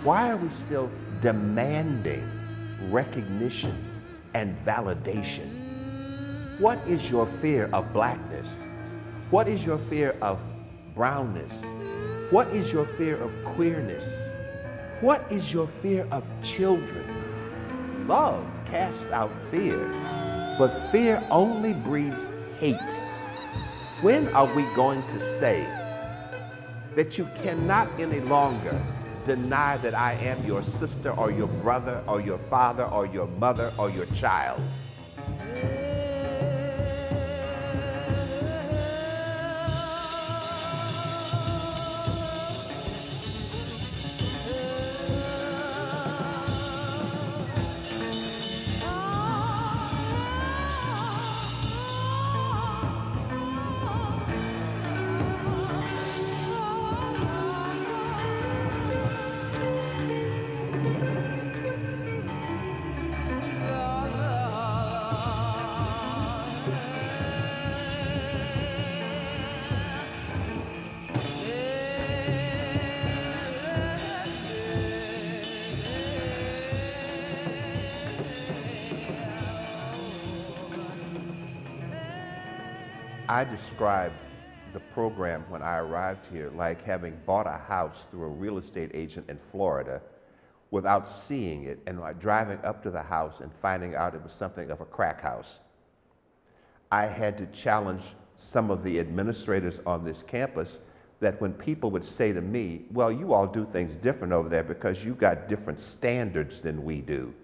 Why are we still demanding recognition and validation? What is your fear of blackness? What is your fear of brownness? What is your fear of queerness? What is your fear of children? Love casts out fear, but fear only breeds hate. When are we going to say that you cannot any longer deny that I am your sister or your brother or your father or your mother or your child? I described the program when I arrived here like having bought a house through a real estate agent in Florida without seeing it, and driving up to the house and finding out it was something of a crack house. I had to challenge some of the administrators on this campus that when people would say to me, well, you all do things different over there because you got different standards than we do,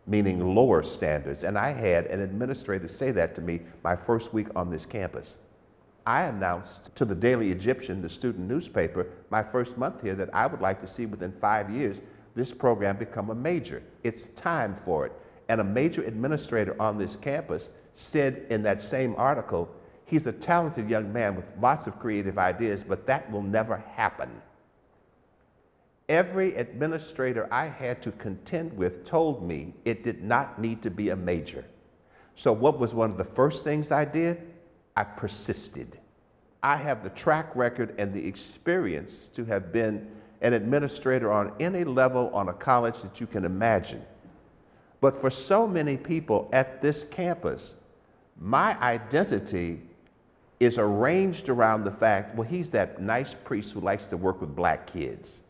meaning lower standards. And I had an administrator say that to me my first week on this campus. I announced to the Daily Egyptian, the student newspaper, my first month here, that I would like to see within 5 years this program become a major. It's time for it. And a major administrator on this campus said in that same article, he's a talented young man with lots of creative ideas, but that will never happen. Every administrator I had to contend with told me it did not need to be a major. So what was one of the first things I did? I persisted. I have the track record and the experience to have been an administrator on any level on a college that you can imagine. But for so many people at this campus, my identity is arranged around the fact, well, he's that nice priest who likes to work with black kids.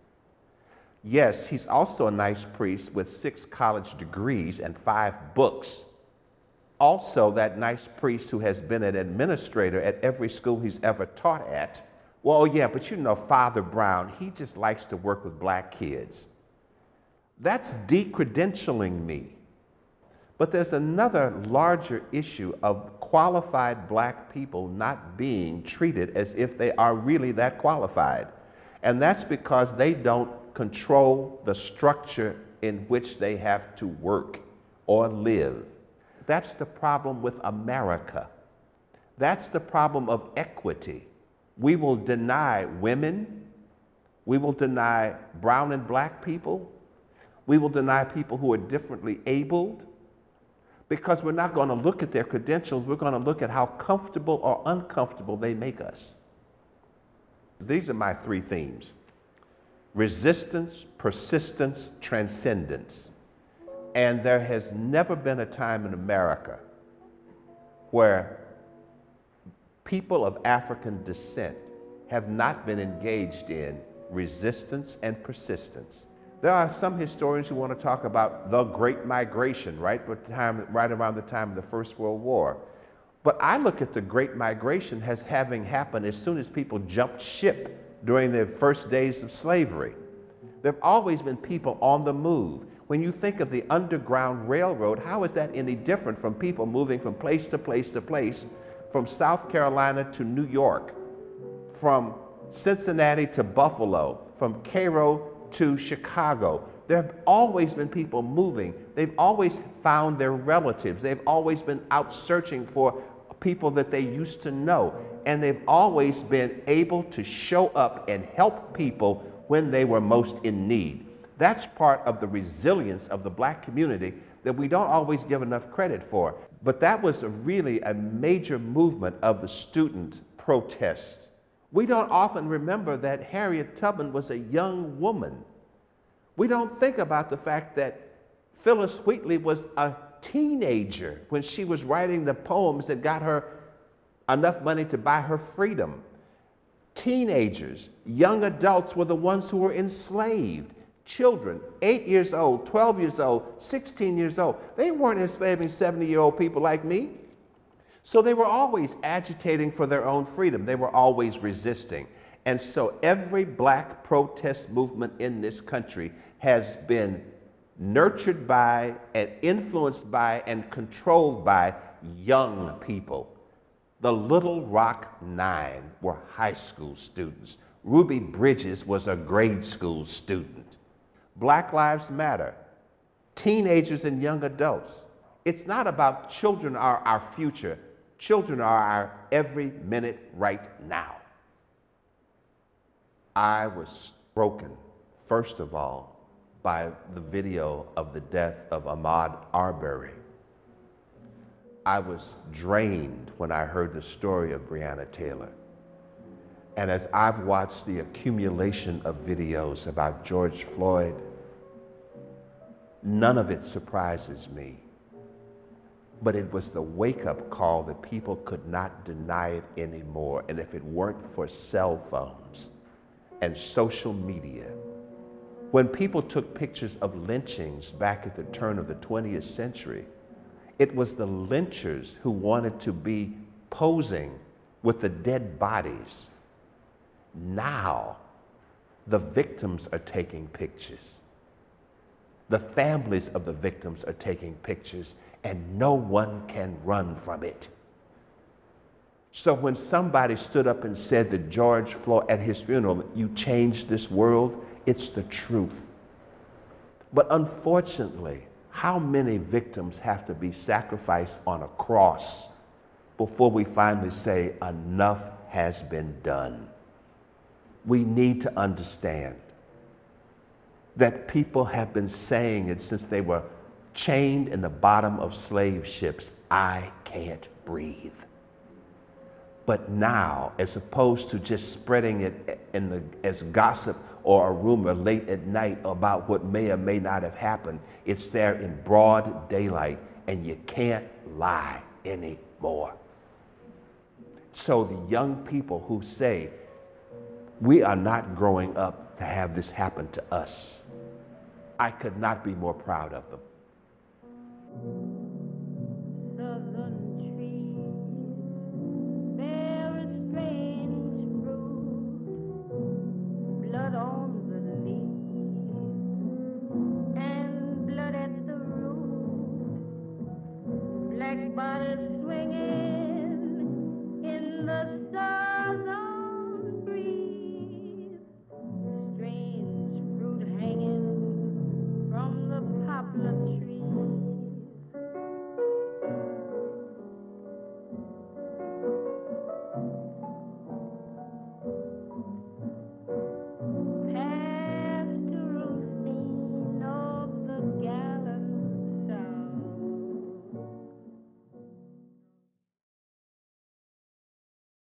Yes, he's also a nice priest with 6 college degrees and 5 books. Also that nice priest who has been an administrator at every school he's ever taught at. Well, yeah, but you know, Father Brown, he just likes to work with black kids. That's de-credentialing me. But there's another larger issue of qualified black people not being treated as if they are really that qualified. And that's because they don't control the structure in which they have to work or live. That's the problem with America. That's the problem of equity. We will deny women, we will deny brown and black people, we will deny people who are differently abled, because we're not going to look at their credentials, we're going to look at how comfortable or uncomfortable they make us. These are my 3 themes: resistance, persistence, transcendence. And there has never been a time in America where people of African descent have not been engaged in resistance and persistence. There are some historians who want to talk about the Great Migration, right around the time of the First World War. But I look at the Great Migration as having happened as soon as people jumped ship during the first days of slavery. There have always been people on the move. When you think of the Underground Railroad, how is that any different from people moving from place to place to place, from South Carolina to New York, from Cincinnati to Buffalo, from Cairo to Chicago? There have always been people moving. They've always found their relatives. They've always been out searching for people that they used to know. And they've always been able to show up and help people when they were most in need. That's part of the resilience of the black community that we don't always give enough credit for. But that was really a major movement of the student protests. We don't often remember that Harriet Tubman was a young woman We don't think about the fact that Phyllis Wheatley was a teenager when she was writing the poems that got her enough money to buy her freedom. Teenagers, young adults were the ones who were enslaved. Children, 8 years old, 12 years old, 16 years old, they weren't enslaving 70-year-old people like me. So they were always agitating for their own freedom. They were always resisting. And so every black protest movement in this country has been nurtured by and influenced by and controlled by young people. The Little Rock Nine were high school students. Ruby Bridges was a grade school student. Black Lives Matter, teenagers and young adults. It's not about children are our future. Children are our every minute right now. I was broken, first of all, by the video of the death of Ahmaud Arbery. I was drained when I heard the story of Breonna Taylor. And as I've watched the accumulation of videos about George Floyd, none of it surprises me. But it was the wake-up call that people could not deny it anymore. And if it weren't for cell phones and social media, when people took pictures of lynchings back at the turn of the 20th century, it was the lynchers who wanted to be posing with the dead bodies. Now, the victims are taking pictures. The families of the victims are taking pictures, and no one can run from it. So when somebody stood up and said that George Floyd, at his funeral, you changed this world, it's the truth. But unfortunately, how many victims have to be sacrificed on a cross before we finally say enough has been done? We need to understand that people have been saying it since they were chained in the bottom of slave ships, I can't breathe. But now, as opposed to just spreading it as gossip or a rumor late at night about what may or may not have happened, it's there in broad daylight, and you can't lie anymore. So the young people who say, we are not growing up to have this happen to us, I could not be more proud of them.